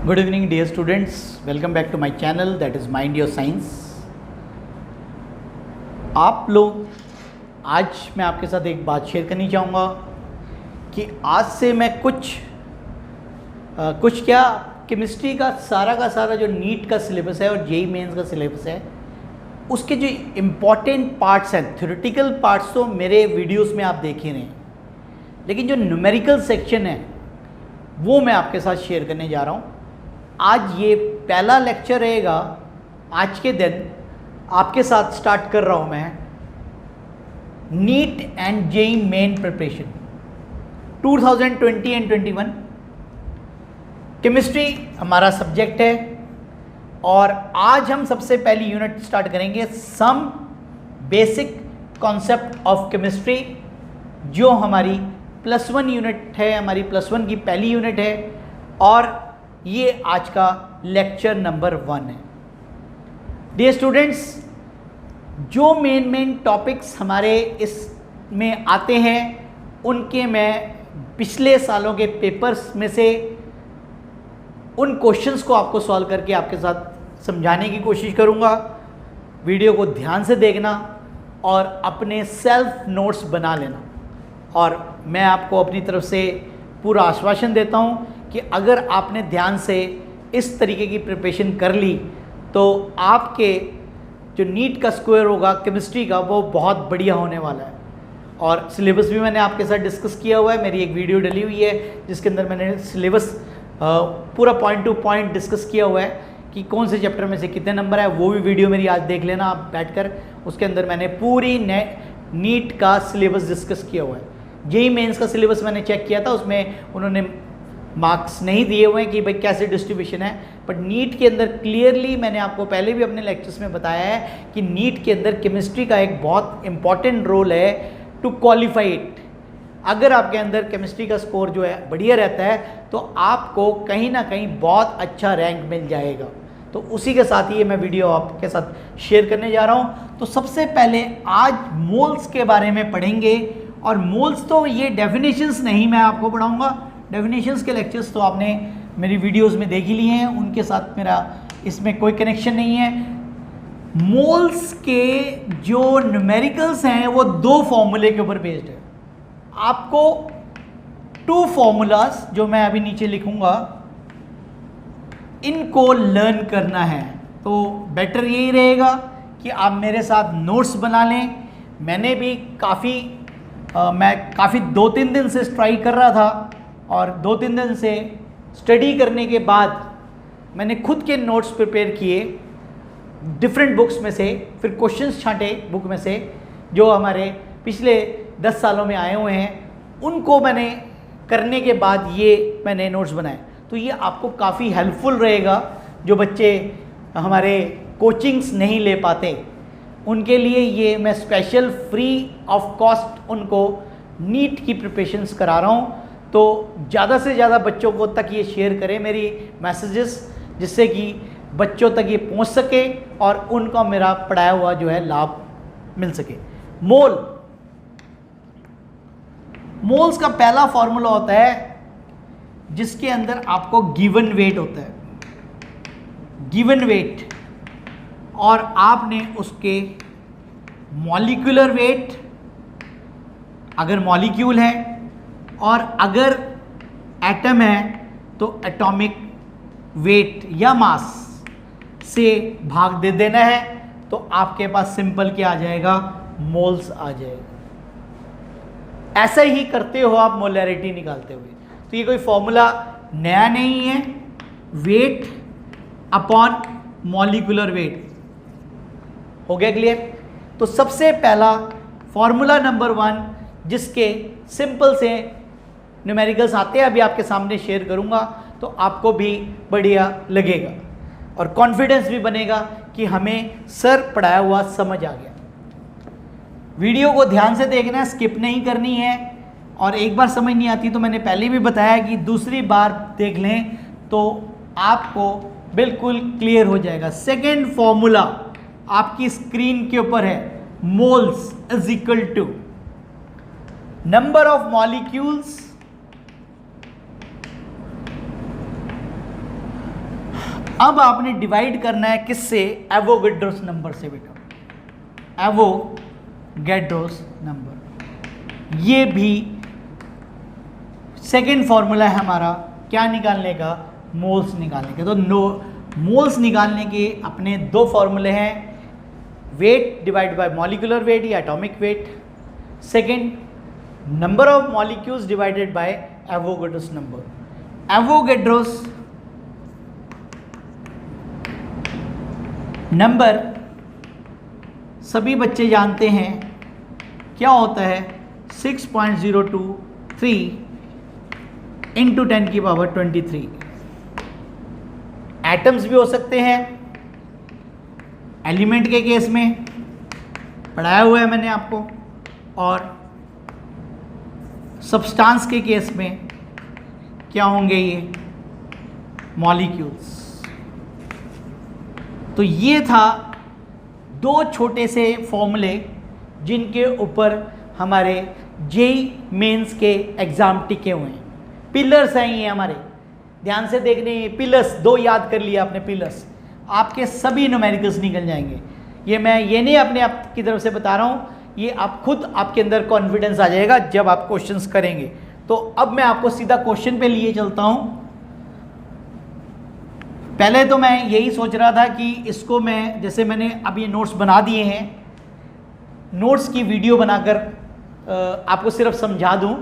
Good evening dear students, welcome back to my channel that is mind your science. आप लोग, आज मैं आपके साथ एक बात शेयर करनी चाहूँगा कि आज से मैं कुछ क्या केमिस्ट्री का सारा जो नीट का सिलेबस है और जेईई मेंस का सिलेबस है, उसके जो इम्पॉर्टेंट पार्ट्स हैं, थ्योरेटिकल पार्ट्स तो मेरे वीडियोस में आप देख ही रहे हैं, लेकिन जो न्यूमेरिकल सेक्शन है वो मैं आपके साथ शेयर करने जा रहा हूँ। आज ये पहला लेक्चर रहेगा। आज के दिन आपके साथ स्टार्ट कर रहा हूँ मैं NEET and JEE Main preparation 2020 and 21। Chemistry हमारा सब्जेक्ट है और आज हम सबसे पहली यूनिट स्टार्ट करेंगे some basic concept of chemistry, जो हमारी +1 यूनिट है, हमारी +1 की पहली यूनिट है और ये आज का लेक्चर नंबर 1 है। डियर स्टूडेंट्स, जो मेन टॉपिक्स हमारे इसमें आते हैं उनके मैं पिछले सालों के पेपर्स में से उन क्वेश्चंस को आपको सॉल्व करके आपके साथ समझाने की कोशिश करूँगा। वीडियो को ध्यान से देखना और अपने सेल्फ नोट्स बना लेना। और मैं आपको अपनी तरफ से पूरा आश्वासन देता हूँ कि अगर आपने ध्यान से इस तरीके की प्रिपरेशन कर ली तो आपके जो नीट का स्कोर होगा केमिस्ट्री का वो बहुत बढ़िया होने वाला है। और सिलेबस भी मैंने आपके साथ डिस्कस किया हुआ है, मेरी एक वीडियो डली हुई है जिसके अंदर मैंने सिलेबस पूरा पॉइंट टू पॉइंट डिस्कस किया हुआ है कि कौन से चैप्टर में से कितने नंबर है। वो भी वीडियो मेरी आज देख लेना आप बैठकर, उसके अंदर मैंने पूरी नीट का सिलेबस डिस्कस किया हुआ है। जेईई मेंस का सिलेबस मैंने चेक किया था, उसमें उन्होंने मार्क्स नहीं दिए हुए हैं कि भाई कैसे डिस्ट्रीब्यूशन है, बट नीट के अंदर क्लियरली मैंने आपको पहले भी अपने लेक्चर्स में बताया है कि नीट के अंदर केमिस्ट्री का एक बहुत इंपॉर्टेंट रोल है टू क्वालिफाई इट। अगर आपके अंदर केमिस्ट्री का स्कोर जो है बढ़िया रहता है तो आपको कहीं ना कहीं बहुत अच्छा रैंक मिल जाएगा। तो उसी के साथ ही ये मैं वीडियो आपके साथ शेयर करने जा रहा हूँ। तो सबसे पहले आज मोल्स के बारे में पढ़ेंगे, और मोल्स तो ये डेफिनेशंस नहीं मैं आपको पढ़ाऊँगा, डेफिनेशंस के लेक्चर्स तो आपने मेरी वीडियोस में देख ही लिए हैं, उनके साथ मेरा इसमें कोई कनेक्शन नहीं है। मोल्स के जो न्यूमेरिकल्स हैं वो 2 फॉर्मूले के ऊपर बेस्ड है। आपको 2 फॉर्मूलाज जो मैं अभी नीचे लिखूंगा इनको लर्न करना है, तो बेटर यही रहेगा कि आप मेरे साथ नोट्स बना लें। मैंने भी मैं काफ़ी 2-3 दिन से ट्राई कर रहा था और 2-3 दिन से स्टडी करने के बाद मैंने खुद के नोट्स प्रिपेयर किए डिफरेंट बुक्स में से, फिर क्वेश्चंस छांटे बुक में से जो हमारे पिछले 10 सालों में आए हुए हैं, उनको मैंने करने के बाद ये मैंने नोट्स बनाए। तो ये आपको काफ़ी हेल्पफुल रहेगा। जो बच्चे हमारे कोचिंग्स नहीं ले पाते उनके लिए ये मैं स्पेशल फ्री ऑफ कॉस्ट उनको नीट की प्रिपरेशंस करा रहा हूँ। तो ज़्यादा से ज़्यादा बच्चों को तक ये शेयर करें मेरी मैसेजेस, जिससे कि बच्चों तक ये पहुँच सके और उनको मेरा पढ़ाया हुआ जो है लाभ मिल सके। मोल्स का पहला फॉर्मूला होता है जिसके अंदर आपको गिवन वेट होता है, गिवन वेट, और आपने उसके मॉलिक्यूलर वेट अगर मॉलिक्यूल है और अगर एटम है तो एटॉमिक वेट या मास से भाग दे देना है, तो आपके पास सिंपल क्या आ जाएगा, मोल्स आ जाएगा। ऐसा ही करते हो आप मोलैरिटी निकालते हुए। तो ये कोई फॉर्मूला नया नहीं है, वेट अपॉन मॉलिक्यूलर वेट। हो गया क्लियर? तो सबसे पहला फॉर्मूला नंबर 1 जिसके सिंपल से न्यूमेरिकल्स आते हैं, अभी आपके सामने शेयर करूंगा, तो आपको भी बढ़िया लगेगा और कॉन्फिडेंस भी बनेगा कि हमें सर पढ़ाया हुआ समझ आ गया। वीडियो को ध्यान से देखना है, स्किप नहीं करनी है, और एक बार समझ नहीं आती तो मैंने पहले भी बताया कि दूसरी बार देख लें तो आपको बिल्कुल क्लियर हो जाएगा। सेकेंड फॉर्मूला आपकी स्क्रीन के ऊपर है, moles is equal to number of molecules अब आपने डिवाइड करना है किससे? एवोगैड्रोस नंबर से बेटा, एवोगैड्रोस नंबर। ये भी सेकेंड फॉर्मूला है हमारा क्या निकालने का? मोल्स निकालने के। तो मोल्स निकालने के अपने दो फॉर्मूले हैं, weight divide by molecular weight या atomic weight, second number of molecules divided by Avogadro's number. Avogadro's number सभी बच्चे जानते हैं क्या होता है? 6.023 इंटू 10 की पावर 23। एटम्स भी हो सकते हैं, एलिमेंट के केस में पढ़ाया हुआ है मैंने आपको, और सब्सटेंस के केस में क्या होंगे? ये मॉलिक्यूल्स। तो ये था दो छोटे से फॉर्मूले जिनके ऊपर हमारे जेईई मेंस के एग्ज़ाम टिके हुए हैं। पिलर्स हैं ये हमारे, ध्यान से देखने, पिलर्स दो याद कर लिया आपने, पिलर्स आपके सभी न्यूमेरिकल्स निकल जाएंगे। ये मैं ये नहीं अपने आप की तरफ से बता रहा हूँ, ये आप खुद आपके अंदर कॉन्फिडेंस आ जाएगा जब आप क्वेश्चंस करेंगे। तो अब मैं आपको सीधा क्वेश्चन पे लिए चलता हूँ। पहले तो मैं यही सोच रहा था कि इसको मैं, जैसे मैंने अब ये नोट्स बना दिए हैं, नोट्स की वीडियो बनाकर आपको सिर्फ समझा दूं,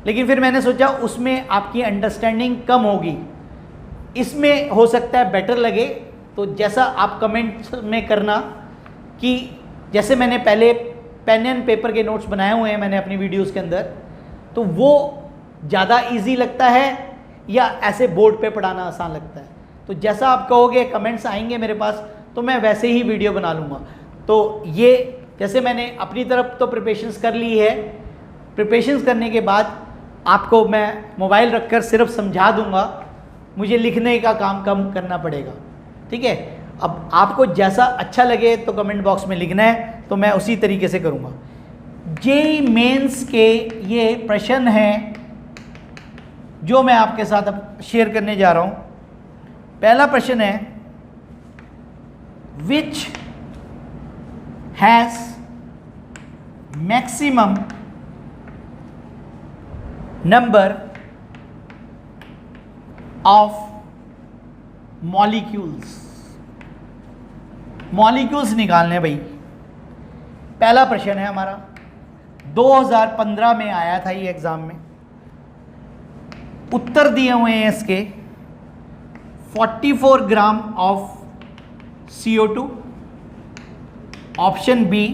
लेकिन फिर मैंने सोचा उसमें आपकी अंडरस्टैंडिंग कम होगी, इसमें हो सकता है बेटर लगे। तो जैसा आप कमेंट्स में करना कि जैसे मैंने पहले पेन एंड पेपर के नोट्स बनाए हुए हैं मैंने अपनी वीडियोस के अंदर, तो वो ज़्यादा इजी लगता है या ऐसे बोर्ड पे पढ़ाना आसान लगता है? तो जैसा आप कहोगे, कमेंट्स आएंगे मेरे पास, तो मैं वैसे ही वीडियो बना लूँगा। तो ये जैसे मैंने अपनी तरफ तो प्रिपरेशंस कर ली है, प्रिपरेशंस करने के बाद आपको मैं मोबाइल रखकर सिर्फ समझा दूंगा, मुझे लिखने का काम कम करना पड़ेगा, ठीक है? अब आपको जैसा अच्छा लगे तो कमेंट बॉक्स में लिखना है, तो मैं उसी तरीके से करूँगा। जेईई मेंस के ये प्रश्न हैं जो मैं आपके साथ अब शेयर करने जा रहा हूँ। पहला प्रश्न है, which has maximum number of molecules. Molecules निकालने भाई, पहला प्रश्न है हमारा, 2015 में आया था ये एग्जाम में। उत्तर दिए हुए हैं इसके 44 gram of CO2, option B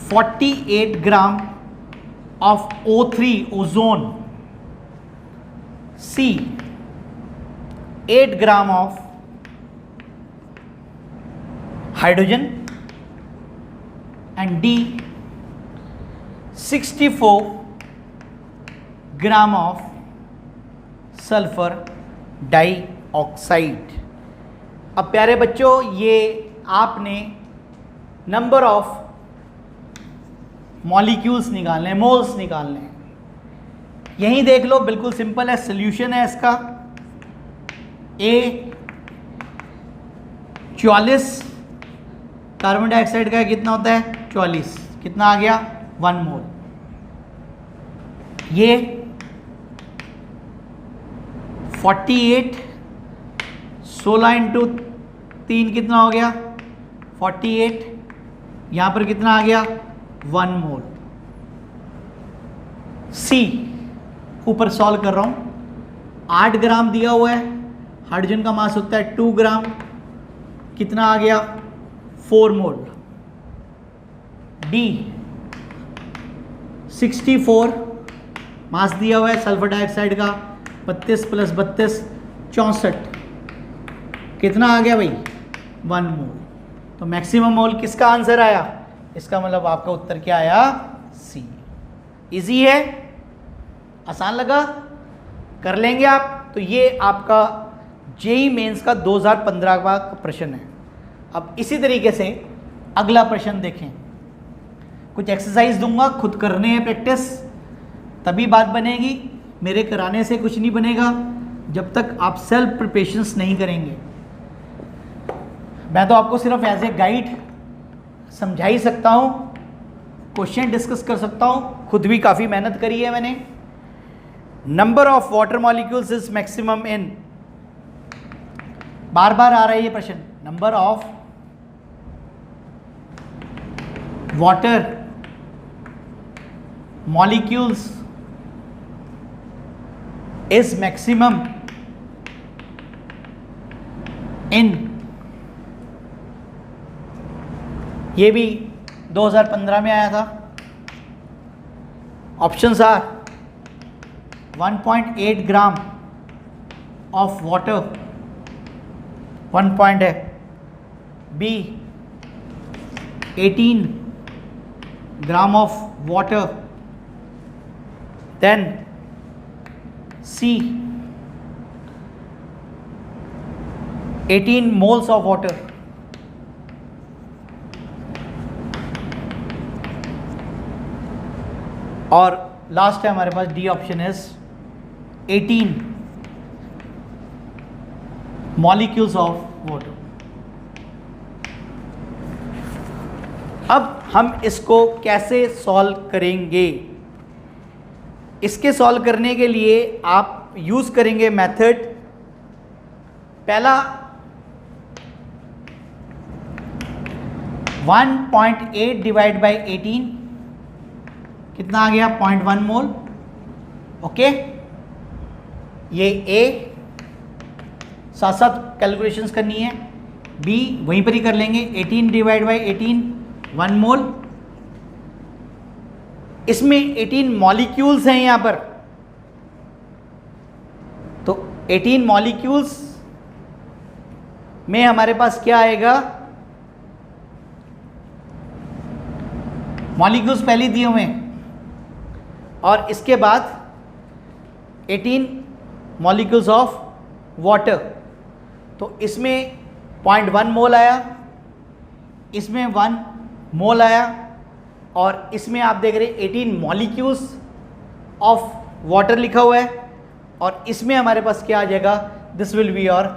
48 gram of O3 ozone, C 8 gram of hydrogen, and D 64 gram of sulphur dioxide. अब प्यारे बच्चों, ये आपने नंबर ऑफ मॉलिक्यूल्स निकालने हैं, मोल्स निकालने हैं। यहीं देख लो, बिल्कुल सिंपल है, सॉल्यूशन है इसका। ए 44 कार्बन डाइऑक्साइड का कितना होता है? 44, कितना आ गया? 1 मोल। ये 48, 16 इंटू 3 कितना हो गया? 48, यहाँ पर कितना आ गया? 1 मोल। सी ऊपर सॉल्व कर रहा हूँ, 8 ग्राम दिया हुआ है, हाइड्रोजन का मास होता है 2 ग्राम, कितना आ गया? 4 मोल। डी 64 मास दिया हुआ है सल्फर डाइऑक्साइड का, 32 + 32 64, कितना आ गया भाई? 1 मोल। तो मैक्सिमम मोल किसका आंसर आया? इसका मतलब आपका उत्तर क्या आया? सी। इजी है, आसान लगा, कर लेंगे आप। तो ये आपका जेईई मेंस का 2015 का प्रश्न है। अब इसी तरीके से अगला प्रश्न देखें, कुछ एक्सरसाइज दूंगा, खुद करने हैं प्रैक्टिस, तभी बात बनेगी, मेरे कराने से कुछ नहीं बनेगा। जब तक आप सेल्फ प्रिपरेशंस नहीं करेंगे। मैं तो आपको सिर्फ एज ए गाइड समझा ही सकता हूँ, क्वेश्चन डिस्कस कर सकता हूँ, खुद भी काफ़ी मेहनत करी है मैंने। Number of water molecules is maximum in, बार बार आ रहा है ये प्रश्न, number of water molecules is maximum in, ये भी 2015 में आया था। Options are 1.8 gram of water, 1 point है, B 18 gram of water, then C 18 moles of water, और लास्ट है हमारे पास D option is 18 molecules of water. अब हम इसको कैसे सॉल्व करेंगे? इसके सॉल्व करने के लिए आप यूज करेंगे मेथड, पहला 1.8 डिवाइड बाई 18 कितना आ गया? 0.1 मोल। ओके, ये ए, साथ साथ कैलकुलेशंस करनी है, बी वहीं पर ही कर लेंगे, 18 डिवाइड बाई 18 1 मोल। इसमें 18 मॉलिक्यूल्स हैं यहां पर, तो 18 मॉलिक्यूल्स में हमारे पास क्या आएगा? मॉलिक्यूल्स पहले दिए हुए हैं और इसके बाद 18 मॉलिक्यूल्स ऑफ वाटर, तो इसमें 0.1 मोल आया, इसमें 1 मोल आया, और इसमें आप देख रहे हैं 18 मॉलिक्यूल्स ऑफ वाटर लिखा हुआ है, और इसमें हमारे पास क्या आ जाएगा? This will be your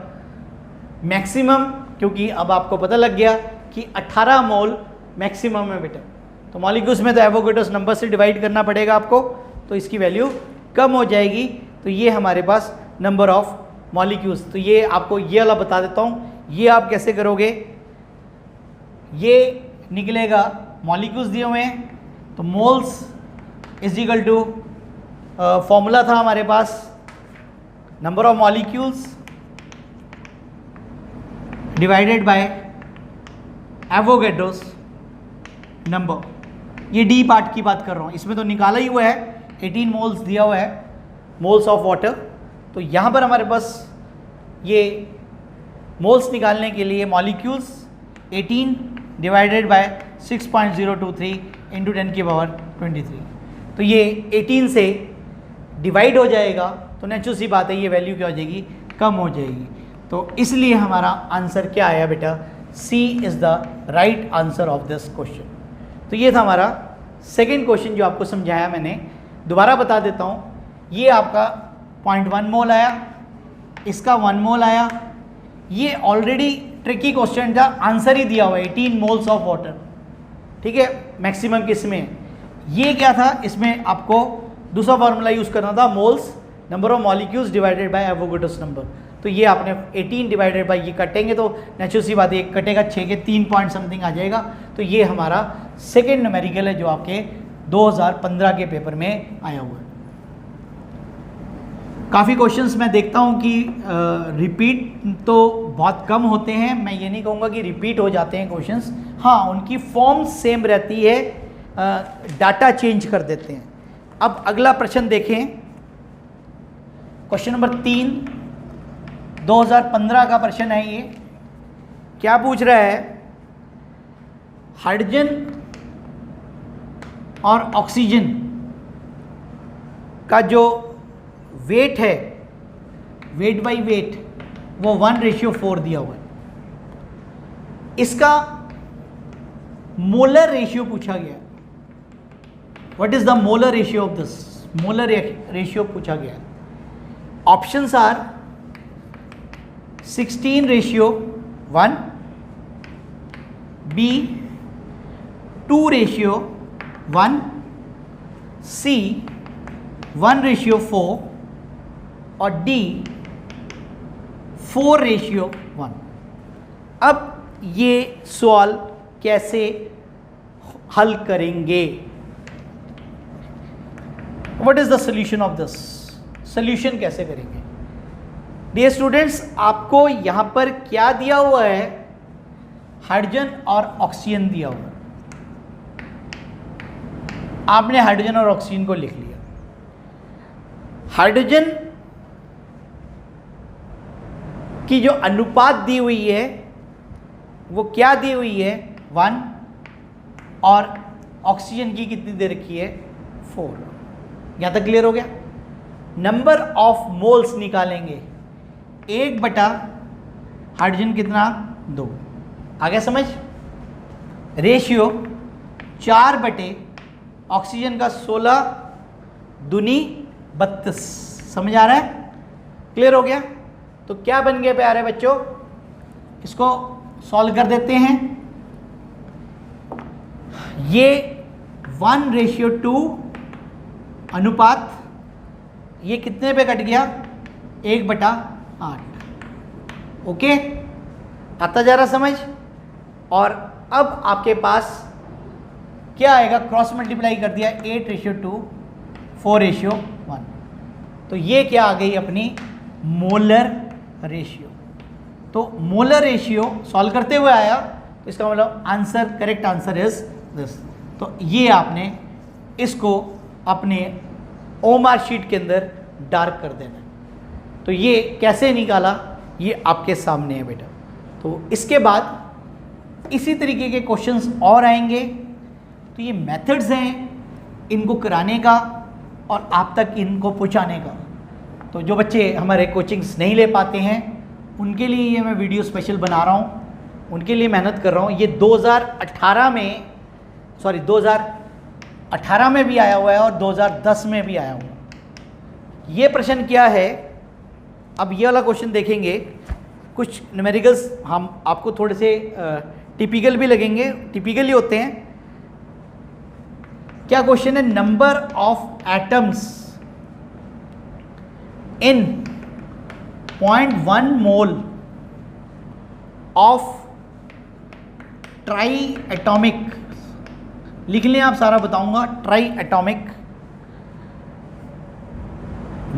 maximum, क्योंकि अब आपको पता लग गया कि 18 मोल मैक्सिमम है बेटा। तो मॉलिक्यूल्स में तो एवोगैड्रोस नंबर से डिवाइड करना पड़ेगा आपको, तो इसकी वैल्यू कम हो जाएगी। तो ये हमारे पास नंबर ऑफ मॉलिक्यूल्स, तो ये आपको ये वाला बता देता हूँ, ये आप कैसे करोगे। ये निकलेगा, मॉलिक्यूल्स दिए हुए हैं, तो moles is equal to, formula था हमारे पास number of molecules divided by Avogadro's number. ये डी पार्ट की बात कर रहा हूँ, इसमें तो निकाला ही हुआ है, 18 मोल्स दिया हुआ है, मोल्स ऑफ वाटर। तो यहाँ पर हमारे पास ये मोल्स निकालने के लिए मॉलिक्यूल्स 18 डिवाइडेड बाय 6.023 इंटू 10 की पावर 23, तो ये 18 से डिवाइड हो जाएगा, तो नेचुरल सी बात है ये वैल्यू क्या हो जाएगी? कम हो जाएगी। तो इसलिए हमारा आंसर क्या आया बेटा? C is the right answer of this question. तो ये था हमारा सेकेंड क्वेश्चन जो आपको समझाया मैंने। दोबारा बता देता हूँ, ये आपका 0.1 मोल आया, इसका 1 मोल आया। ये ऑलरेडी ट्रिकी क्वेश्चन था, आंसर ही दिया हुआ है 18 मोल्स ऑफ वाटर, ठीक है, मैक्सिमम किस में। ये क्या था, इसमें आपको दूसरा फार्मूला यूज़ करना था, moles number of molecules divided by Avogadro's number. तो ये आपने 18 डिवाइडेड बाय ये कटेंगे तो नेचुरल सी बात है, कटेगा 6 के 3 पॉइंट समथिंग आ जाएगा। तो ये हमारा सेकेंड न्यूमेरिकल है जो आपके 2015 के पेपर में आया हुआ है। काफ़ी क्वेश्चंस मैं देखता हूँ कि रिपीट तो बहुत कम होते हैं, मैं ये नहीं कहूँगा कि रिपीट हो जाते हैं क्वेश्चंस, हाँ उनकी फॉर्म सेम रहती है, डाटा चेंज कर देते हैं। अब अगला प्रश्न देखें, क्वेश्चन नंबर 3 2015 का प्रश्न है। ये क्या पूछ रहा है? हाइड्रोजन और ऑक्सीजन का जो वेट है, वेट बाई वेट, वो 1:4 दिया हुआ है। इसका मोलर रेशियो पूछा गया। What is the molar ratio of this? Molar ratio पूछा गया। ऑप्शंस आर 16:1, B 2:1, C 1:4 और D 4:1। अब ये सवाल कैसे हल करेंगे? What is the solution of this? Solution कैसे करेंगे? डियर स्टूडेंट्स, आपको यहां पर क्या दिया हुआ है? हाइड्रोजन और ऑक्सीजन दिया हुआ है। आपने हाइड्रोजन और ऑक्सीजन को लिख लिया। हाइड्रोजन की जो अनुपात दी हुई है वो क्या दी हुई है? 1, और ऑक्सीजन की कितनी दे रखी है? 4। यहां तक क्लियर हो गया? नंबर ऑफ मोल्स निकालेंगे, 1 बटा हाइड्रोजन कितना? 2। आ गया समझ? रेशियो 4 बटे ऑक्सीजन का 16 दूनी 32। समझ आ रहा है? क्लियर हो गया? तो क्या बन गया प्यारे बच्चों? इसको सॉल्व कर देते हैं। ये 1:2 अनुपात, ये कितने पे कट गया? 1/8। ओके, आता जा रहा समझ? और अब आपके पास क्या आएगा? क्रॉस मल्टीप्लाई कर दिया, 8:2 4:1। तो ये क्या आ गई? अपनी मोलर रेशियो। तो मोलर रेशियो सॉल्व करते हुए आया, तो इसका मतलब answer, correct answer is this. तो ये आपने इसको अपने ओमार शीट के अंदर डार्क कर देना है। तो ये कैसे निकाला, ये आपके सामने है बेटा। तो इसके बाद इसी तरीके के क्वेश्चंस और आएंगे। तो ये मेथड्स हैं इनको कराने का और आप तक इनको पहुंचाने का। तो जो बच्चे हमारे कोचिंग्स नहीं ले पाते हैं उनके लिए ये मैं वीडियो स्पेशल बना रहा हूँ, उनके लिए मेहनत कर रहा हूँ। ये 2018 में भी आया हुआ है और 2010 में भी आया हुआ है। ये प्रश्न क्या है? अब ये वाला क्वेश्चन देखेंगे। कुछ न्यूमेरिकल्स हम आपको थोड़े से टिपिकल भी लगेंगे, टिपिकल ही होते हैं। क्या क्वेश्चन है? Number of atoms in 0.1 mole of try atomic, लिख लें आप, सारा बताऊंगा। ट्राई एटॉमिक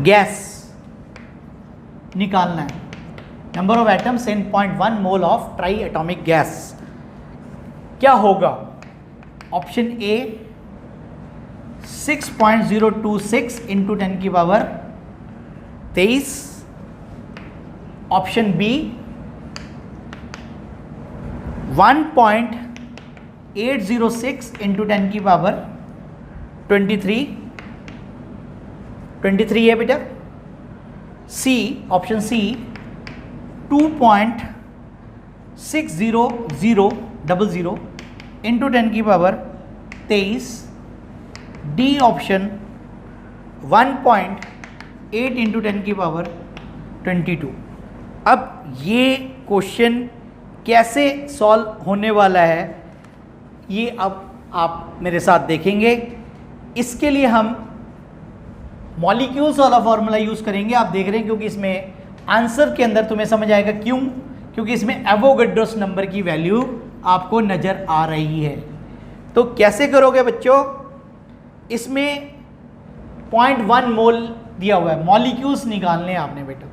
गैस निकालना है। Number of atoms in 0.1 mole of try atomic gas क्या होगा? ऑप्शन ए 6.026 इंटू 10 की पावर 23। ऑप्शन बी 1.806 इंटू 10 की पावर 23 है बेटा। सी, ऑप्शन सी 2.60000 इंटू 10 की पावर 23। डी ऑप्शन 1.8 इंटू 10 की पावर 22। अब ये क्वेश्चन कैसे सॉल्व होने वाला है ये अब आप मेरे साथ देखेंगे। इसके लिए हम मॉलिक्यूल्स वाला फॉर्मूला यूज़ करेंगे। आप देख रहे हैं क्योंकि इसमें आंसर के अंदर तुम्हें समझ आएगा क्यों, क्योंकि इसमें एवोगाड्रोस नंबर की वैल्यू आपको नज़र आ रही है। तो कैसे करोगे बच्चों? इसमें 0.1 मोल दिया हुआ है, मॉलिक्यूल्स निकालने हैं आपने बेटा।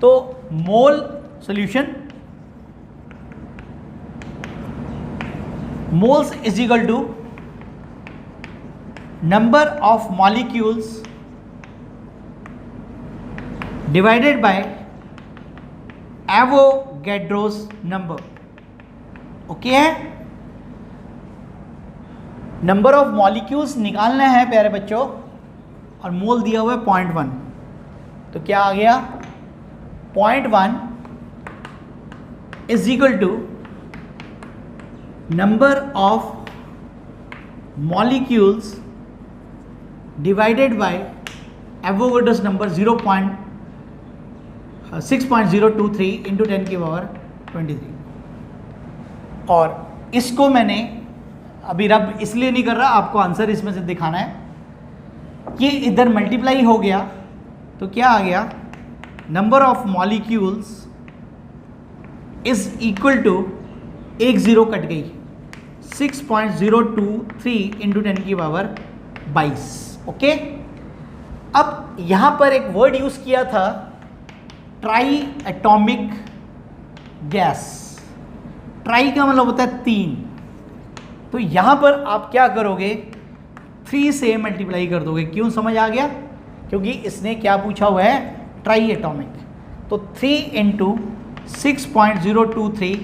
तो mole solution, moles is equal to number of molecules divided by Avogadro's number. Okay है? नंबर ऑफ मॉलिक्यूल्स निकालना है प्यारे बच्चों और मोल दिया हुआ है 0.1। तो क्या आ गया? 0.1 is equal to number of molecules divided by Avogadro's number 6.023 into 10 की पावर 23। और इसको मैंने अभी रब इसलिए नहीं कर रहा, आपको आंसर इसमें से दिखाना है। ये इधर मल्टीप्लाई हो गया तो क्या आ गया, number of molecules is equal to, एक ज़ीरो कट गई, 6.023 इंटू 10 की पावर 22। ओके, अब यहाँ पर एक वर्ड यूज़ किया था, ट्राई एटॉमिक गैस। ट्राई का मतलब होता है 3, तो यहाँ पर आप क्या करोगे, 3 से मल्टीप्लाई कर दोगे। क्यों, समझ आ गया? क्योंकि इसने क्या पूछा हुआ है, ट्राई एटॉमिक। तो 3 इंटू 6.023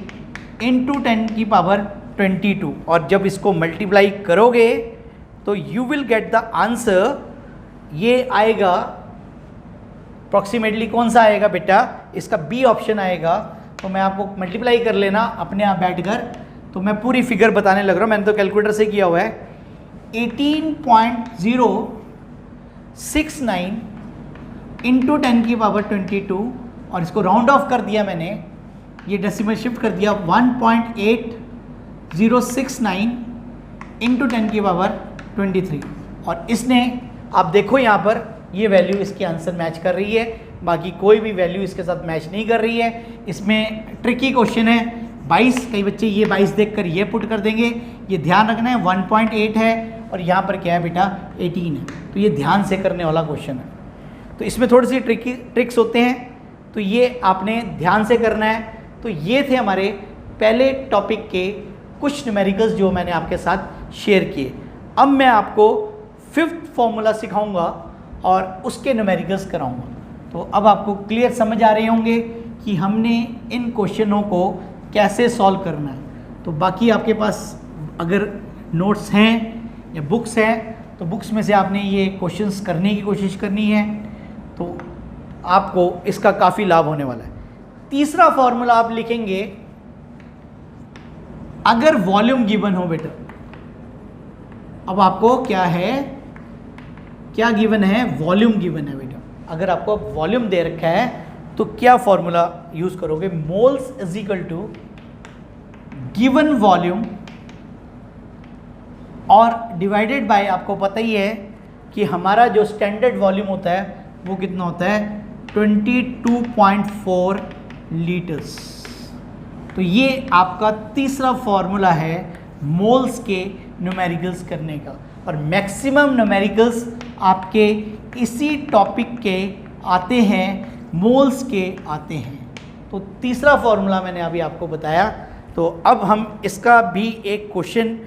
इंटू 10 की पावर 22, और जब इसको मल्टीप्लाई करोगे तो you will get the answer. ये आएगा अप्रॉक्सीमेटली, कौन सा आएगा बेटा, इसका बी ऑप्शन आएगा। तो मैं आपको मल्टीप्लाई कर लेना अपने आप बैठकर, तो मैं पूरी फिगर बताने लग रहा हूँ, मैंने तो कैलकुलेटर से किया हुआ है। 18.069 इंटू 10 की पावर 22, और इसको राउंड ऑफ कर दिया मैंने, ये डेसिमल शिफ्ट कर दिया, 1.8069 इंटू 10 की पावर 23। और इसने, आप देखो यहाँ पर ये वैल्यू इसकी आंसर मैच कर रही है, बाकी कोई भी वैल्यू इसके साथ मैच नहीं कर रही है। इसमें ट्रिकी क्वेश्चन है, 22, कई बच्चे ये 22 देखकर ये पुट कर देंगे, ये ध्यान रखना है 1.8 है, और यहाँ पर क्या है बेटा 18 है, तो ये ध्यान से करने वाला क्वेश्चन है। तो इसमें थोड़ी सी ट्रिक्स होते हैं, तो ये आपने ध्यान से करना है। तो ये थे हमारे पहले टॉपिक के कुछ न्यूमेरिकल्स जो मैंने आपके साथ शेयर किए। अब मैं आपको 5th फॉर्मूला सिखाऊंगा और उसके न्यूमेरिकल्स कराऊंगा। तो अब आपको क्लियर समझ आ रहे होंगे कि हमने इन क्वेश्चनों को कैसे सॉल्व करना है। तो बाकी आपके पास अगर नोट्स हैं या बुक्स हैं, तो बुक्स में से आपने ये क्वेश्चंस करने की कोशिश करनी है, तो आपको इसका काफ़ी लाभ होने वाला है। तीसरा फॉर्मूला आप लिखेंगे, अगर वॉल्यूम गिवन हो बेटा। अब आपको क्या है, क्या गिवन है, वॉल्यूम गिवन है बेटा। अगर आपको वॉल्यूम दे रखा है तो क्या फॉर्मूला यूज करोगे, moles is equal to given volume और डिवाइडेड बाय, आपको पता ही है कि हमारा जो स्टैंडर्ड वॉल्यूम होता है वो कितना होता है, 22.4 लीटर्स। तो ये आपका तीसरा फॉर्मूला है मोल्स के न्यूमेरिकल्स करने का, और मैक्सिमम न्यूमेरिकल्स आपके इसी टॉपिक के आते हैं, मोल्स के आते हैं। तो तीसरा फॉर्मूला मैंने अभी आपको बताया। तो अब हम इसका भी एक क्वेश्चन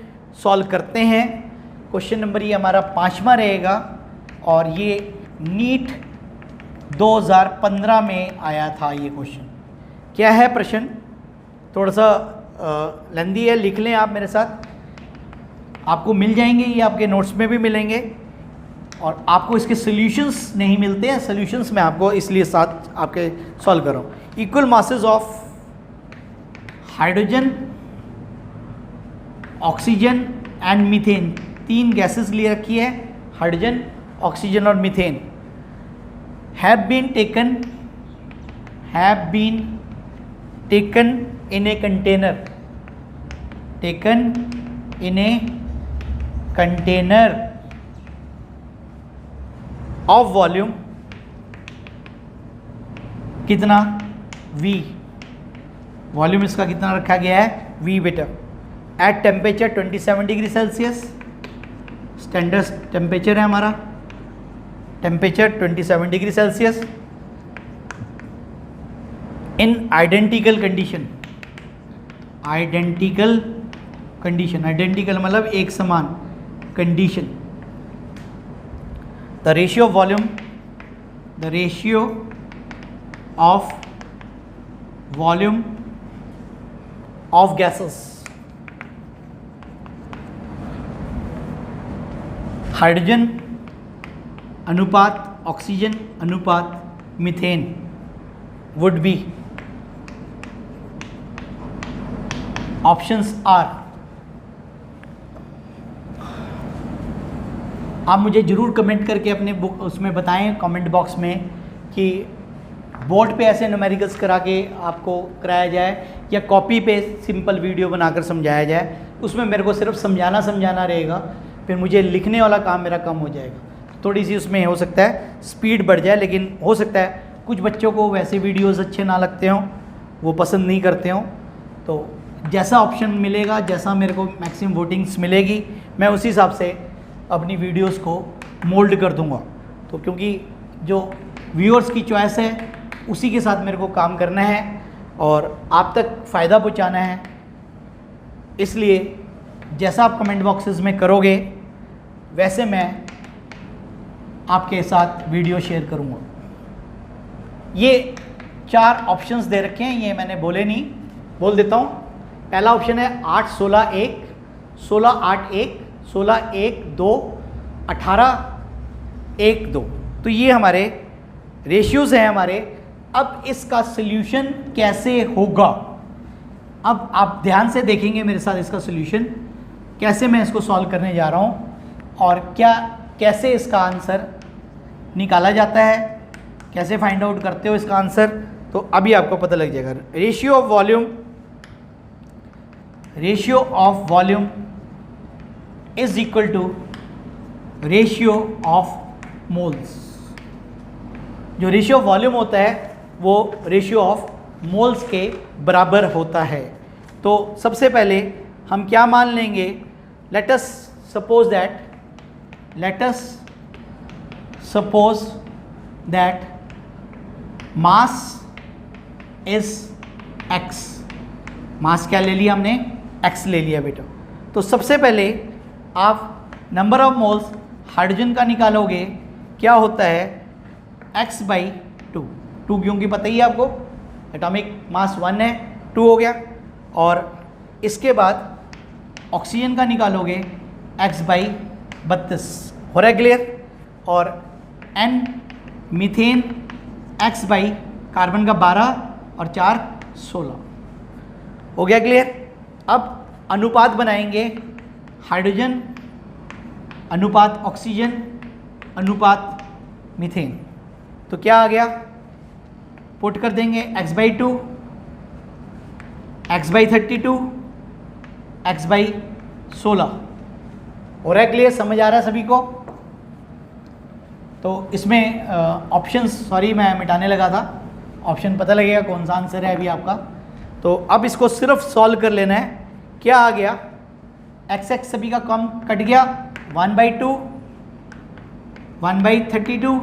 सॉल्व करते हैं। क्वेश्चन नंबर ये हमारा 5वां रहेगा, और ये नीट 2015 में आया था ये क्वेश्चन। क्या है प्रश्न, थोड़ा सा लेंदी है, लिख लें आप मेरे साथ, आपको मिल जाएंगे, ये आपके नोट्स में भी मिलेंगे, और आपको इसके सॉल्यूशंस नहीं मिलते हैं, सॉल्यूशंस मैं आपको इसलिए साथ आपके सॉल्व कर रहा हूँ। Equal masses of hydrogen, oxygen and methane, 3 gases लिए रखी है, हाइड्रोजन, ऑक्सीजन और methane, have been taken in a container, taken in a container of volume कितना, V, वॉल्यूम इसका कितना रखा गया है, V बेटा, at temperature 27 degree Celsius, standard temperature है हमारा, temperature 27 degree Celsius, in identical condition, identical मतलब एक समान condition, the ratio of volume, the ratio of volume of gases, hydrogen अनुपात ऑक्सीजन अनुपात methane would be, options are. आप मुझे ज़रूर कमेंट करके अपने बुक उसमें बताएं कमेंट बॉक्स में कि बोर्ड पे ऐसे न्यूमेरिकल्स करा के आपको कराया जाए या कॉपी पे सिंपल वीडियो बनाकर समझाया जाए, उसमें मेरे को सिर्फ समझाना रहेगा, फिर मुझे लिखने वाला काम मेरा कम हो जाएगा। थोड़ी सी उसमें हो सकता है स्पीड बढ़ जाए, लेकिन हो सकता है कुछ बच्चों को वैसे वीडियोस अच्छे ना लगते हों, वो पसंद नहीं करते हों। तो जैसा ऑप्शन मिलेगा, जैसा मेरे को मैक्सिमम वोटिंग्स मिलेगी, मैं उसी हिसाब से अपनी वीडियोस को मोल्ड कर दूंगा। तो क्योंकि जो व्यूअर्स की चॉइस है उसी के साथ मेरे को काम करना है और आप तक फ़ायदा पहुंचाना है, इसलिए जैसा आप कमेंट बॉक्सेस में करोगे वैसे मैं आपके साथ वीडियो शेयर करूंगा। ये 4 ऑप्शंस दे रखे हैं, ये मैंने बोले नहीं, बोल देता हूँ। पहला ऑप्शन है 8 16 1, 16 8 1, 16 1 2, 18 1 2। तो ये हमारे रेशियोज़ हैं हमारे। अब इसका सल्यूशन कैसे होगा, अब आप ध्यान से देखेंगे मेरे साथ इसका सल्यूशन कैसे मैं इसको सॉल्व करने जा रहा हूँ और कैसे इसका आंसर निकाला जाता है, कैसे फाइंड आउट करते हो इसका आंसर, तो अभी आपको पता लग जाएगा। Ratio of volume is equal to ratio of moles. जो रेशियो ऑफ वॉल्यूम होता है वो रेशियो ऑफ मोल्स के बराबर होता है। तो सबसे पहले हम क्या मान लेंगे, let us suppose that mass is x। मास क्या ले लिया हमने, x ले लिया बेटा। तो सबसे पहले आप नंबर ऑफ मोल्स हाइड्रोजन का निकालोगे, क्या होता है x/2। 2 क्योंकि पता ही है आपको, एटॉमिक मास 1 है, 2 हो गया। और इसके बाद ऑक्सीजन का निकालोगे x/32, हो रहा है क्लियर। और n मीथेन x/ कार्बन का 12 और 4 16, हो गया क्लियर। अब अनुपात बनाएंगे, हाइड्रोजन अनुपात ऑक्सीजन अनुपात मीथेन। तो क्या आ गया, पुट कर देंगे x/2, x/32, x/16, हो रहा है क्लियर, समझ आ रहा है सभी को। तो इसमें ऑप्शंस, सॉरी मैं मिटाने लगा था, ऑप्शन पता लगेगा कौन सा आंसर है अभी आपका। तो अब इसको सिर्फ सॉल्व कर लेना है। क्या आ गया, x सभी का कम कट गया, 1/2, 1/32,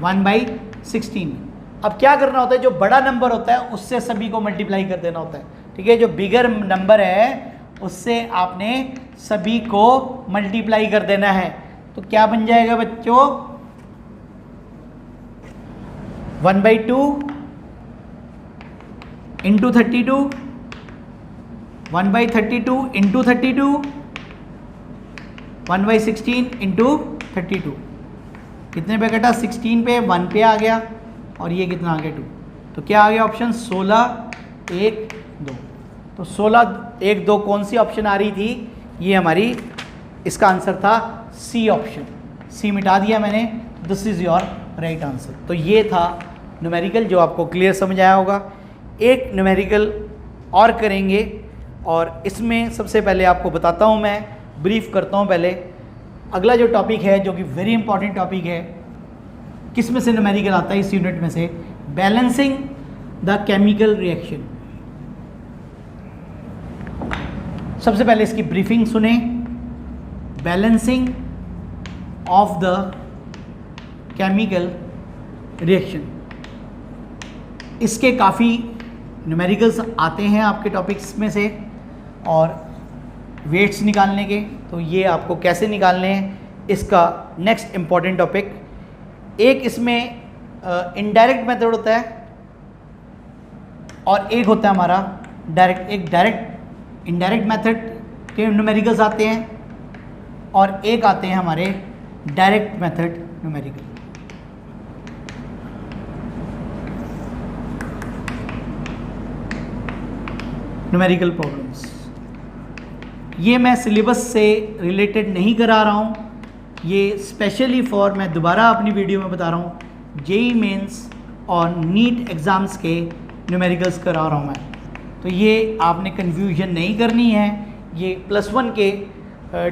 1/16। अब क्या करना होता है, जो बड़ा नंबर होता है उससे सभी को मल्टीप्लाई कर देना होता है, ठीक है। जो बिगर नंबर है उससे आपने सभी को मल्टीप्लाई कर देना है। तो क्या बन जाएगा बच्चों, 1/2 इंटू 32, 1/32 इंटू 32, 1/16 इंटू 32। कितने पे कटा, 16 पे, 1 पे आ गया, और ये कितना आ गया 2। तो क्या आ गया ऑप्शन, 16 1 2। तो 16 1 2 कौन सी ऑप्शन आ रही थी, ये हमारी, इसका आंसर था सी ऑप्शन। सी मिटा दिया मैंने, this is your right answer. तो ये था न्यूमेरिकल जो आपको क्लियर समझ आया होगा। एक न्यूमेरिकल और करेंगे और इसमें सबसे पहले आपको बताता हूँ, मैं ब्रीफ करता हूँ पहले। अगला जो टॉपिक है जो कि वेरी इंपॉर्टेंट टॉपिक है, किस में से न्यूमेरिकल आता है इस यूनिट में से, बैलेंसिंग द केमिकल रिएक्शन। सबसे पहले इसकी ब्रीफिंग सुने, balancing of the chemical reaction. इसके काफ़ी न्यूमेरिकल्स आते हैं आपके टॉपिक्स में से, और वेट्स निकालने के, तो ये आपको कैसे निकालने हैं इसका नेक्स्ट इम्पॉर्टेंट टॉपिक। एक इसमें इनडायरेक्ट मेथड होता है और एक होता है हमारा डायरेक्ट। एक डायरेक्ट इनडायरेक्ट मेथड के न्यूमेरिकल्स आते हैं और एक आते हैं हमारे direct method numerical. Numerical problems, ये मैं सिलेबस से रिलेटेड नहीं करा रहा हूँ, ये स्पेशली फॉर, मैं दोबारा अपनी वीडियो में बता रहा हूँ, जेईई मेंस और नीट एग्ज़ाम्स के न्यूमेरिकल्स करा रहा हूँ मैं। तो ये आपने कन्फ्यूजन नहीं करनी है, ये +1 के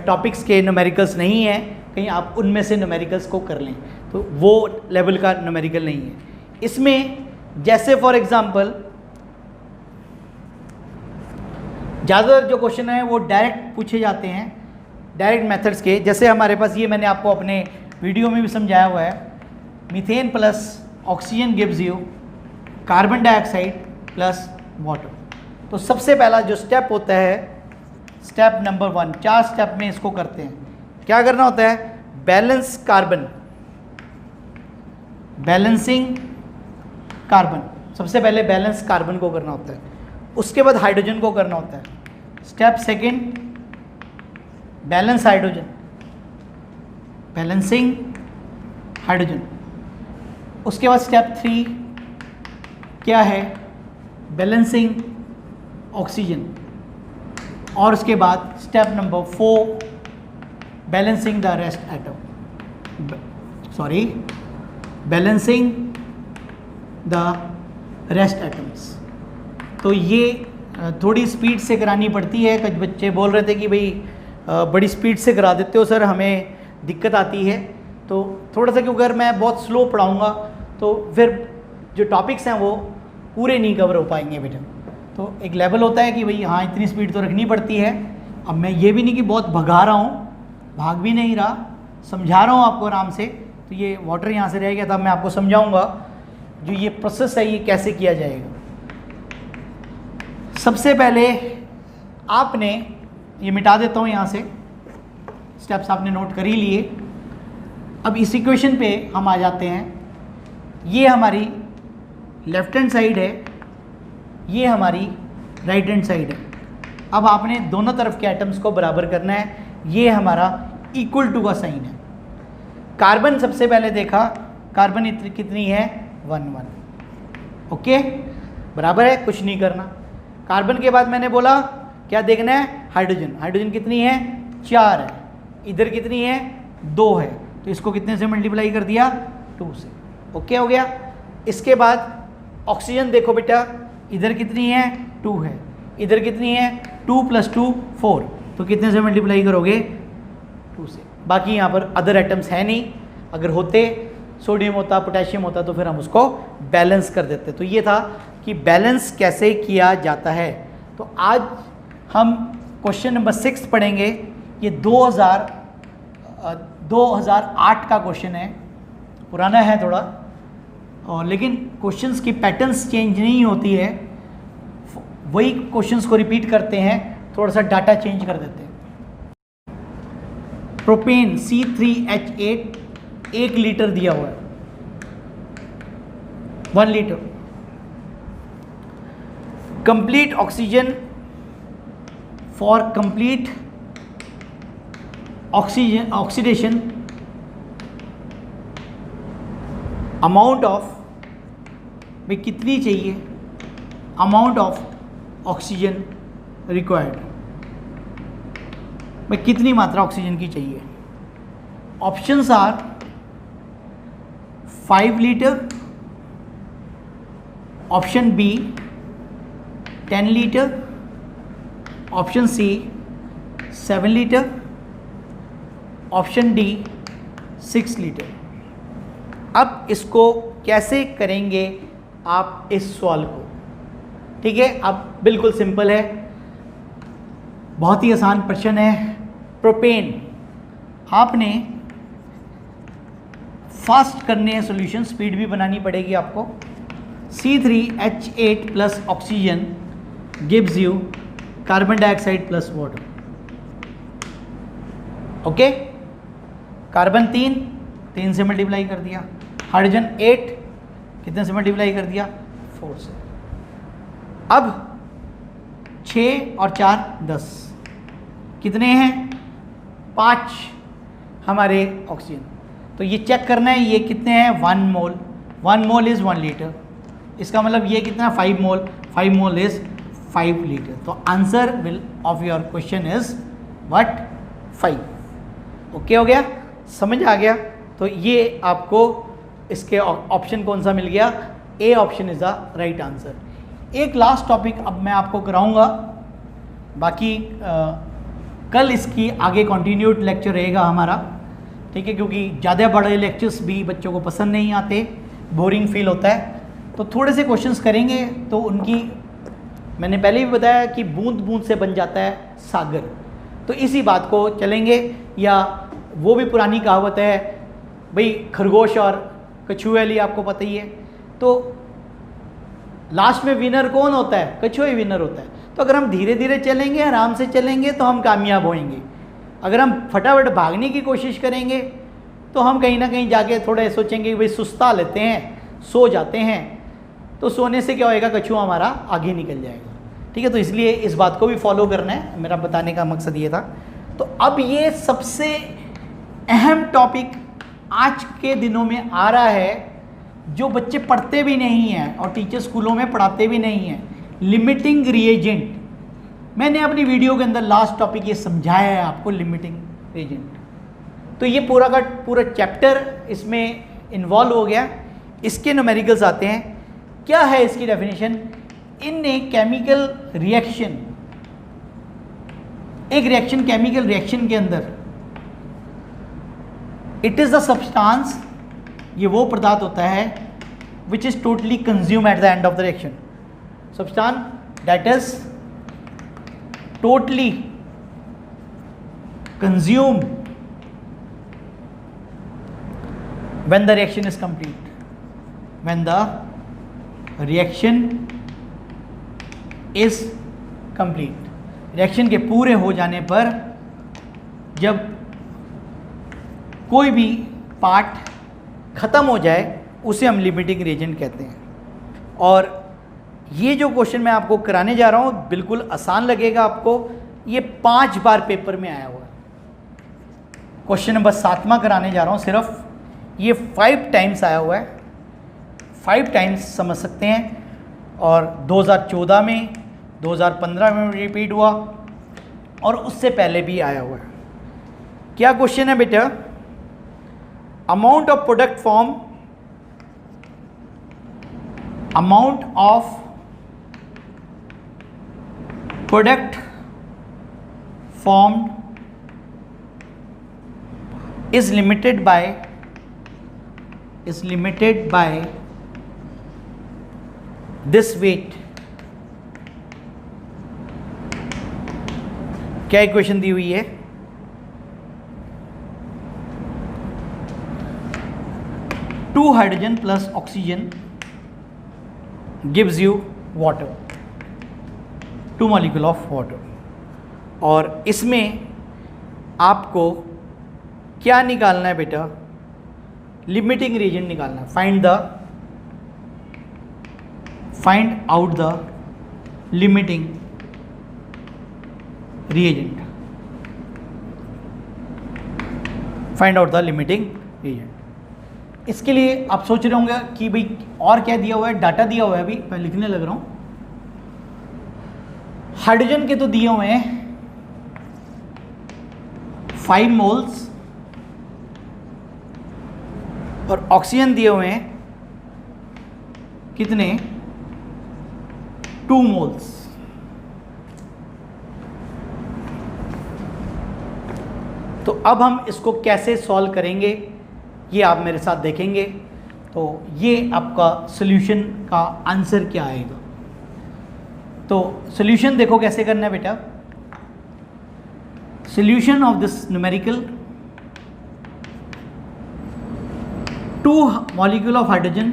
टॉपिक्स के न्यूमेरिकल्स नहीं है, कहीं आप उनमें से न्यूमेरिकल्स को कर लें, तो वो लेवल का न्यूमेरिकल नहीं है। इसमें जैसे फॉर एग्जांपल ज़्यादातर जो क्वेश्चन है वो डायरेक्ट पूछे जाते हैं, डायरेक्ट मेथड्स के। जैसे हमारे पास ये मैंने आपको अपने वीडियो में भी समझाया हुआ है, methane plus oxygen gives you carbon dioxide plus water. तो सबसे पहला जो स्टेप होता है, स्टेप नंबर 1, 4 स्टेप में इसको करते हैं। क्या करना होता है? बैलेंस कार्बन, बैलेंसिंग कार्बन, सबसे पहले बैलेंस कार्बन को करना होता है, उसके बाद हाइड्रोजन को करना होता है। Step second balance hydrogen, balancing hydrogen. उसके बाद स्टेप 3 क्या है? Balancing oxygen. और उसके बाद step number 4 balancing the rest atom, sorry balancing the rest atoms. तो ये थोड़ी स्पीड से करानी पड़ती है। कुछ बच्चे बोल रहे थे कि भाई बड़ी स्पीड से करा देते हो सर, हमें दिक्कत आती है। तो थोड़ा सा, क्योंकि अगर मैं बहुत स्लो पढ़ाऊँगा तो फिर जो टॉपिक्स हैं वो पूरे नहीं कवर हो पाएंगे बेटा। तो एक लेवल होता है कि भाई हाँ इतनी स्पीड तो रखनी पड़ती है। अब मैं ये भी नहीं कि बहुत भगा रहा हूँ, भाग भी नहीं रहा, समझा रहा हूँ आपको आराम से। तो ये वाटर यहाँ से रह गया था, मैं आपको समझाऊँगा जो ये प्रोसेस है ये कैसे किया जाएगा। सबसे पहले आपने ये मिटा देता हूँ यहाँ से, स्टेप्स आपने नोट कर ही लिए। अब इस इक्वेशन पे हम आ जाते हैं। ये हमारी लेफ्ट हैंड साइड है, ये हमारी राइट हैंड साइड है। अब आपने दोनों तरफ के एटम्स को बराबर करना है। ये हमारा इक्वल टू का साइन है। कार्बन सबसे पहले देखा, कार्बन कितनी है? 1 1। ओके, बराबर है, कुछ नहीं करना। कार्बन के बाद मैंने बोला क्या देखना है? हाइड्रोजन। हाइड्रोजन कितनी है? 4 है। इधर कितनी है? 2 है। तो इसको कितने से मल्टीप्लाई कर दिया? 2 से। ओके हो गया। इसके बाद ऑक्सीजन देखो बेटा, इधर कितनी है? 2 है। इधर कितनी है? 2 + 2 4। तो कितने से मल्टीप्लाई करोगे? 2 से। बाकी यहाँ पर अदर एटम्स है नहीं, अगर होते सोडियम होता, पोटेशियम होता तो फिर हम उसको बैलेंस कर देते। तो ये था कि बैलेंस कैसे किया जाता है। तो आज हम क्वेश्चन नंबर 6 पढ़ेंगे। ये 2008 का क्वेश्चन है, पुराना है थोड़ा, और लेकिन क्वेश्चंस की पैटर्न्स चेंज नहीं होती है, वही क्वेश्चंस को रिपीट करते हैं, थोड़ा सा डाटा चेंज कर देते हैं। प्रोपेन C3H8 1 लीटर दिया हुआ है, 1 litre. Complete oxygen for complete oxidation amount of में कितनी चाहिए? अमाउंट ऑफ ऑक्सीजन रिक्वायर्ड में कितनी मात्रा ऑक्सीजन की चाहिए? Options are 5 litre, option B 10 litre, option C 7 litre, option D 6 litre. अब इसको कैसे करेंगे आप इस सवाल को? ठीक है, अब बिल्कुल सिंपल है, बहुत ही आसान प्रश्न है। प्रोपेन आपने फास्ट करने हैं सॉल्यूशन, स्पीड भी बनानी पड़ेगी आपको। C3H8 plus oxygen gives you carbon dioxide plus water. Okay, carbon 3 से मल्टीप्लाई कर दिया, हाइड्रोजन 8 कितने से मल्टीप्लाई कर दिया? 4 से। अब 6 और 4 10, कितने हैं? 5 हमारे ऑक्सीजन। तो ये चेक करना है ये कितने हैं? 1 मोल। 1 मोल इज़ 1 लीटर। इसका मतलब ये कितना? 5 मोल। 5 मोल इज़ 5 लीटर। तो answer will of your question is what? 5। Okay हो गया, समझ आ गया? तो ये आपको इसके ऑप्शन कौन सा मिल गया? A option is the right answer. एक लास्ट टॉपिक अब मैं आपको कराऊंगा, बाकी कल इसकी आगे कंटिन्यूड लेक्चर रहेगा हमारा, ठीक है, क्योंकि ज़्यादा बड़े लेक्चर्स भी बच्चों को पसंद नहीं आते, बोरिंग फील होता है। तो थोड़े से क्वेश्चंस करेंगे, तो उनकी मैंने पहले भी बताया कि बूंद बूंद से बन जाता है सागर, तो इसी बात को चलेंगे। या वो भी पुरानी कहावत है भाई, खरगोश और कछुए वाली, आपको पता ही है। तो लास्ट में विनर कौन होता है? कछुआ ही विनर होता है। तो अगर हम धीरे धीरे चलेंगे, आराम से चलेंगे, तो हम कामयाब होएंगे। अगर हम फटाफट भागने की कोशिश करेंगे तो हम कहीं ना कहीं जाके थोड़े सोचेंगे भाई सुस्ता लेते हैं, सो जाते हैं, तो सोने से क्या होएगा, कछुआ हमारा आगे निकल जाएगा, ठीक है। तो इसलिए इस बात को भी फॉलो करना है, मेरा बताने का मकसद ये था। तो अब ये सबसे अहम टॉपिक आज के दिनों में आ रहा है, जो बच्चे पढ़ते भी नहीं हैं और टीचर स्कूलों में पढ़ाते भी नहीं हैं, लिमिटिंग रिएजेंट। मैंने अपनी वीडियो के अंदर लास्ट टॉपिक ये समझाया है आपको, लिमिटिंग रिएजेंट। तो ये पूरा का पूरा चैप्टर इसमें इन्वॉल्व हो गया। इसके न्यूमेरिकल्स आते हैं। क्या है इसकी definition? In a chemical reaction, एक रिएक्शन, केमिकल रिएक्शन के अंदर, इट इज द सब्सटेंस, ये वो पदार्थ होता है which is totally consume at the end of the reaction, substance that is totally consume when the reaction is complete, when the reaction is complete, reaction के पूरे हो जाने पर जब कोई भी पार्ट ख़त्म हो जाए उसे हम लिमिटिंग रिएजेंट कहते हैं। और ये जो क्वेश्चन मैं आपको कराने जा रहा हूँ बिल्कुल आसान लगेगा आपको, ये 5 बार पेपर में आया हुआ है। क्वेश्चन नंबर 7वां कराने जा रहा हूँ, सिर्फ ये 5 टाइम्स आया हुआ है, 5 टाइम्स समझ सकते हैं। और 2014 में, 2015 में रिपीट हुआ और उससे पहले भी आया हुआ है। क्या क्वेश्चन है बेटा? Amount of product form, amount of product form is limited by this weight। क्या इक्वेशन दी हुई है? Two hydrogen plus oxygen gives you water, 2 molecule of water. और इसमें आपको क्या निकालना है बेटा? लिमिटिंग रिएजेंट निकालना है। Find out the limiting reagent, find out the limiting reagent. इसके लिए आप सोच रहे होंगे कि भाई और क्या दिया हुआ है, डाटा दिया हुआ है, अभी मैं लिखने लग रहा हूं। हाइड्रोजन के तो दिए हुए हैं 5 मोल्स और ऑक्सीजन दिए हुए हैं कितने? 2 मोल्स। तो अब हम इसको कैसे सॉल्व करेंगे ये आप मेरे साथ देखेंगे। तो ये आपका सॉल्यूशन का आंसर क्या आएगा। तो सॉल्यूशन देखो कैसे करना है बेटा। Solution of this numerical, 2 molecule of hydrogen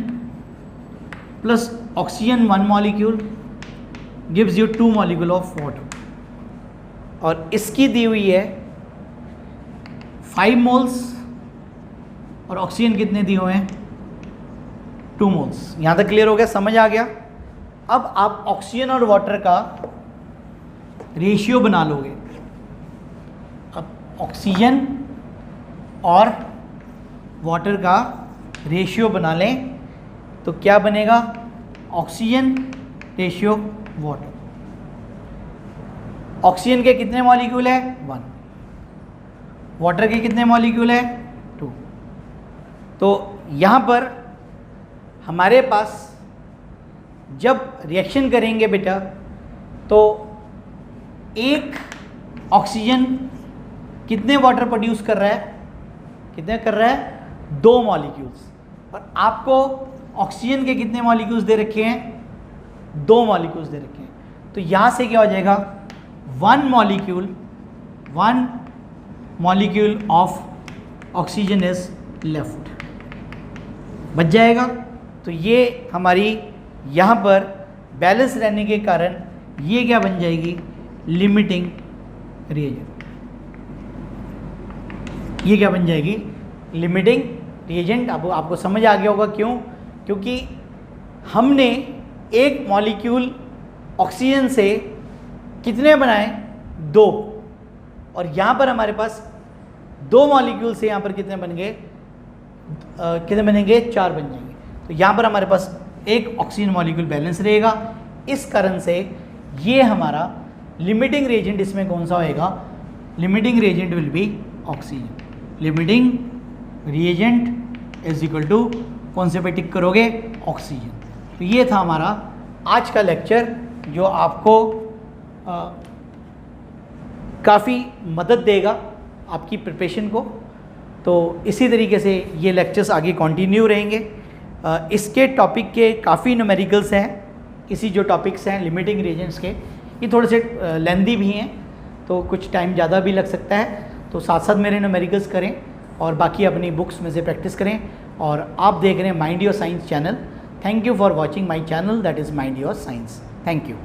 plus oxygen 1 molecule gives you 2 molecule of water। और इसकी दी हुई है 5 moles और ऑक्सीजन कितने दिए हुए हैं? 2 moles। यहाँ तक क्लियर हो गया, समझ आ गया। अब आप ऑक्सीजन और वाटर का रेशियो बना लोगे। अब ऑक्सीजन और वाटर का रेशियो बना लें तो क्या बनेगा? Oxygen ratio water. ऑक्सीजन के कितने मॉलिक्यूल है? 1। वाटर के कितने मॉलिक्यूल है? 2। तो यहाँ पर हमारे पास जब रिएक्शन करेंगे बेटा तो एक ऑक्सीजन कितने वाटर प्रोड्यूस कर रहा है, कितने कर रहा है, 2 मॉलिक्यूल्स, और आपको ऑक्सीजन के कितने मॉलिक्यूल्स दे रखे हैं, 2 मॉलिक्यूल्स दे रखे हैं। तो यहाँ से क्या हो जाएगा, 1 molecule of oxygen is left, बच जाएगा। तो ये हमारी यहाँ पर बैलेंस रहने के कारण ये क्या बन जाएगी, लिमिटिंग रिएजेंट। ये क्या बन जाएगी, लिमिटिंग रिएजेंट। आपको समझ आ गया होगा क्यों, क्योंकि हमने एक मॉलिक्यूल ऑक्सीजन से कितने बनाए, 2, और यहाँ पर हमारे पास 2 मॉलिक्यूल से यहाँ पर कितने बन गए, कितने बनेंगे, 4 बन जाएंगे। तो यहाँ पर हमारे पास एक ऑक्सीजन मॉलिक्यूल बैलेंस रहेगा। इस कारण से ये हमारा लिमिटिंग रिएजेंट इसमें कौन सा होएगा, limiting reagent will be oxygen. Limiting reagent is equal to कौन से पे टिक करोगे, ऑक्सीजन। तो ये था हमारा आज का लेक्चर जो आपको काफ़ी मदद देगा आपकी प्रिपरेशन को। तो इसी तरीके से ये लेक्चर्स आगे कंटिन्यू रहेंगे। इसके टॉपिक के काफ़ी न्यूमेरिकल्स हैं, इसी जो टॉपिक्स हैं लिमिटिंग रिएजेंट्स के, ये थोड़े से लेंदी भी हैं, तो कुछ टाइम ज़्यादा भी लग सकता है। तो साथ साथ मेरे न्यूमेरिकल्स करें और बाकी अपनी बुक्स में से प्रैक्टिस करें। और आप देख रहे हैं mind your science channel. Thank you for watching my channel, that is mind your science. Thank you.